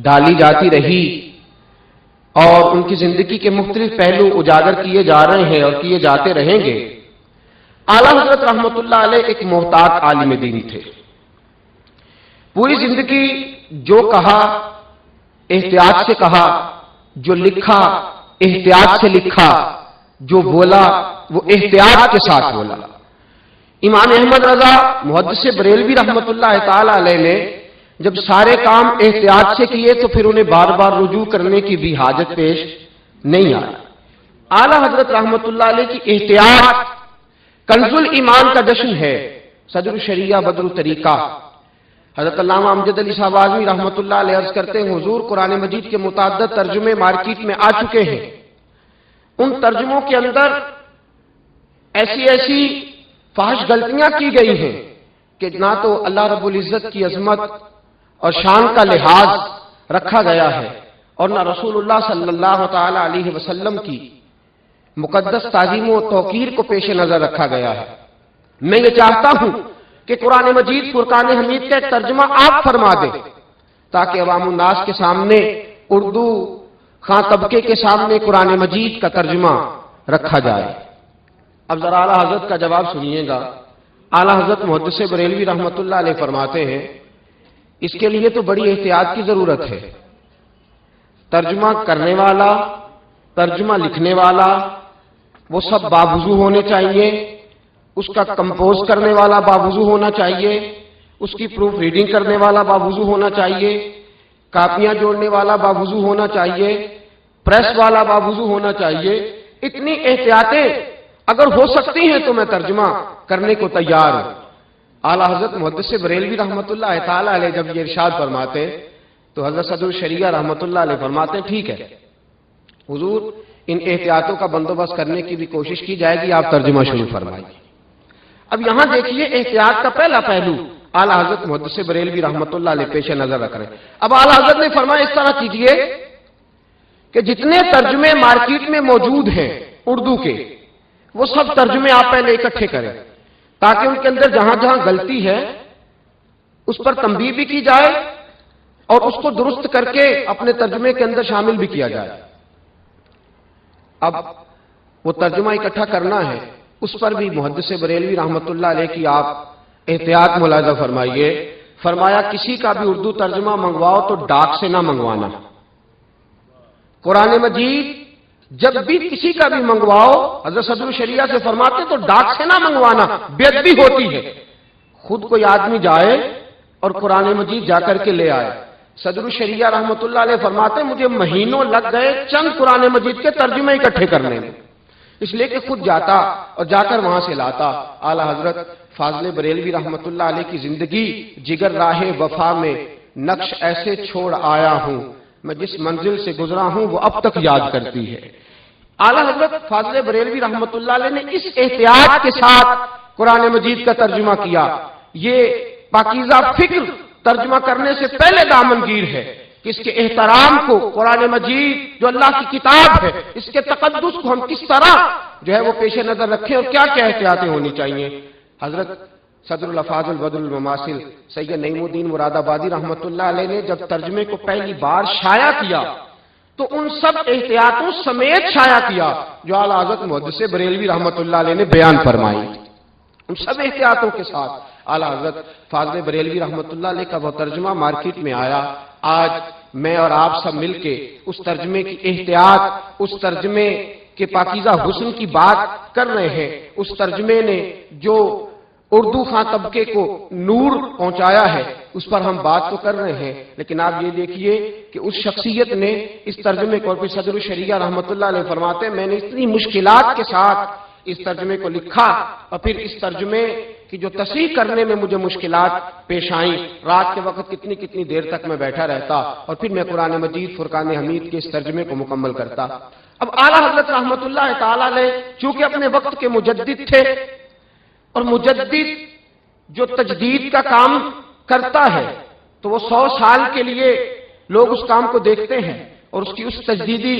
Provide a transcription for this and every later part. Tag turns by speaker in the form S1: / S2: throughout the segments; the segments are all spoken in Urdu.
S1: ڈالی جاتی رہی اور ان کی زندگی کے مختلف پہلو اجاگر کیے جا رہے ہیں اور کیے جاتے رہیں گے۔ اعلیٰ حضرت رحمۃ اللہ علیہ ایک محتاط عالم دین تھے۔ پوری زندگی جو کہا احتیاط سے کہا، جو لکھا احتیاط سے لکھا، جو بولا وہ احتیاط کے ساتھ بولا۔ امام احمد رضا محدث بریلوی رحمۃ اللہ تعالی علیہ نے جب سارے کام احتیاط سے کیے تو پھر انہیں بار بار رجوع کرنے کی بھی حاجت پیش نہیں آئی۔ اعلیٰ حضرت رحمۃ اللہ علیہ کی احتیاط کنز الایمان کا جشن ہے۔ صدر الشریعہ بدر الطریقہ حضرت علامہ امجد علی صاحب اعظمی رحمۃ اللہ علیہ عرض کرتے ہیں، حضور قرآن مجید کے متعدد ترجمے مارکیٹ میں آ چکے ہیں، ان ترجموں کے اندر ایسی ایسی فحش غلطیاں کی گئی ہیں کہ نہ تو اللہ رب العزت کی عظمت اور شان کا لحاظ رکھا گیا ہے اور نہ رسول اللہ صلی اللہ تعالی علیہ وسلم کی مقدس تعظیم و توقیر کو پیش نظر رکھا گیا ہے۔ میں یہ چاہتا ہوں کہ قرآن مجید فرقان حمید کا ایک ترجمہ آپ فرما دیں تاکہ عوام الناس کے سامنے، اردو خاں طبقے کے سامنے قرآن مجید کا ترجمہ رکھا جائے۔ اب ذرا اعلیٰ حضرت کا جواب سنیے گا۔ اعلیٰ حضرت محدث بریلوی رحمۃ اللہ علیہ فرماتے ہیں، اس کے لیے تو بڑی احتیاط کی ضرورت ہے۔ ترجمہ کرنے والا، ترجمہ لکھنے والا وہ سب باوضو ہونے چاہیے، اس کا کمپوز کرنے والا باوضو ہونا چاہیے، اس کی پروف ریڈنگ کرنے والا باوضو ہونا چاہیے، کاپیاں جوڑنے والا باوضو ہونا چاہیے، پریس والا باوضو ہونا چاہیے۔ اتنی احتیاطیں اگر ہو سکتی ہیں تو میں ترجمہ کرنے کو تیار ہوں۔ اعلیٰ حضرت محدث بریلوی رحمۃ اللہ تعالی علیہ جب یہ ارشاد فرماتے تو حضرت صدر الشریعہ رحمۃ اللہ علیہ فرماتے ہیں، ٹھیک ہے حضور، ان احتیاطوں کا بندوبست کرنے کی بھی کوشش کی جائے گی، آپ ترجمہ شروع فرمائیے۔ اب یہاں دیکھیے احتیاط کا پہلا پہلو اعلیٰ حضرت محدث بریلوی رحمۃ اللہ علیہ پیش نظر رکھ رہے ہیں۔ اب اعلیٰ حضرت نے فرمایا اس طرح کیجئے کہ جتنے ترجمے مارکیٹ میں موجود ہیں اردو کے، وہ سب ترجمے آپ پہلے اکٹھے کریں تاکہ ان کے اندر جہاں جہاں غلطی ہے اس پر تنبیہ بھی کی جائے اور اس کو درست کر کے اپنے ترجمے کے اندر شامل بھی کیا جائے۔ اب وہ ترجمہ اکٹھا کرنا ہے، اس پر بھی محدث بریلوی رحمۃ اللہ علیہ کی آپ احتیاط ملاحظہ فرمائیے۔ فرمایا کسی کا بھی اردو ترجمہ منگواؤ تو ڈاک سے نہ منگوانا۔ قرآن مجید جب بھی کسی کا بھی منگواؤ، حضرت صدر الشریعہ سے فرماتے تو ڈاک سے نہ منگوانا، بے ادبی ہوتی ہے۔ خود کوئی آدمی جائے اور قرآن مجید جا کر کے لے آئے۔ صدر الشریعہ رحمۃ اللہ علیہ فرماتے مجھے مہینوں لگ گئے چند قرآن مجید کے ترجمے اکٹھے کرنے میں، اس لیے کہ خود جاتا اور جا کر وہاں سے لاتا۔ اعلیٰ حضرت فاضل بریلوی رحمۃ اللہ علیہ کی زندگی جگر راہ وفا میں نقش ایسے چھوڑ آیا ہوں، میں جس منزل سے گزرا ہوں وہ اب تک یاد کرتی ہے۔ اعلیٰ حضرت فاضل بریلوی رحمۃ اللہ علیہ نے اس احتیاط کے ساتھ قرآن مجید کا ترجمہ کیا۔ یہ پاکیزہ فکر ترجمہ کرنے سے پہلے دامنگیر ہے کہ اس کے احترام کو، قرآن مجید جو اللہ کی کتاب ہے، اس کے تقدس کو ہم کس طرح جو ہے وہ پیش نظر رکھیں اور کیا کیا احتیاطیں ہونی چاہیے۔ حضرت صدر الافاضل بدر المماثل سید نعیم الدین مراد آبادی رحمۃ اللہ علیہ نے جب ترجمے کو پہلی بار شائع کیا تو ان سب احتیاطوں سمیت شائع کیا جو اعلیٰ حضرت محدث بریلوی رحمۃ اللہ علیہ نے بیان فرمائی۔ ان سب احتیاطوں کے ساتھ اعلیٰ حضرت فاضل بریلوی رحمۃ اللہ علیہ کا وہ ترجمہ مارکیٹ میں آیا۔ آج میں اور آپ سب مل کے اس ترجمے کی احتیاط، اس ترجمے کے پاکیزہ حسن کی بات کر رہے ہیں۔ اس ترجمے نے جو اردو خاں طبقے کو نور پہنچایا ہے اس پر ہم بات تو کر رہے ہیں، لیکن آپ یہ دیکھیے کہ اس شخصیت نے اس ترجمے کو، پھر صدر الشریعہ رحمۃ اللہ علیہ فرماتے ہیں میں نے اتنی مشکلات کے ساتھ اس ترجمے کو لکھا اور پھر اس ترجمے کی جو تصحیح کرنے میں مجھے مشکلات پیش آئیں، رات کے وقت کتنی دیر تک میں بیٹھا رہتا اور پھر میں قرآن مجید فرقان حمید کے اس ترجمے کو مکمل کرتا۔ اب اعلیٰ حضرت رحمۃ اللہ تعالی علیہ چونکہ اپنے وقت کے مجدد تھے، اور مجدد جو تجدید کا کام کرتا ہے تو وہ 100 سال کے لیے لوگ اس کام کو دیکھتے ہیں اور اس کی اس تجدیدی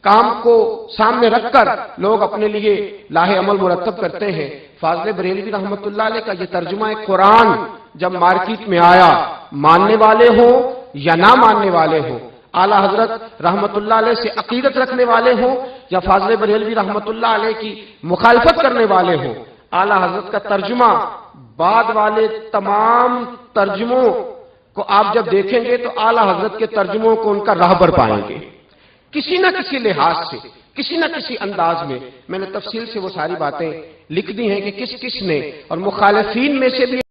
S1: کام کو سامنے رکھ کر لوگ اپنے لیے لاہ عمل مرتب کرتے ہیں۔ فاضل بریلوی رحمۃ اللہ علیہ کا یہ ترجمہ قرآن جب مارکیٹ میں آیا، ماننے والے ہوں یا نہ ماننے والے ہوں، اعلیٰ حضرت رحمت اللہ علیہ سے عقیدت رکھنے والے ہوں یا فاضل بریلوی رحمت اللہ علیہ کی مخالفت کرنے والے ہوں، اعلیٰ حضرت کا ترجمہ بعد والے تمام ترجموں کو آپ جب دیکھیں گے تو اعلیٰ حضرت کے ترجموں کو ان کا راہبر پائیں گے، کسی نہ کسی لحاظ سے، کسی نہ کسی انداز میں۔ میں نے تفصیل سے وہ ساری باتیں لکھ دی ہیں کہ کس کس نے، اور مخالفین میں سے بھی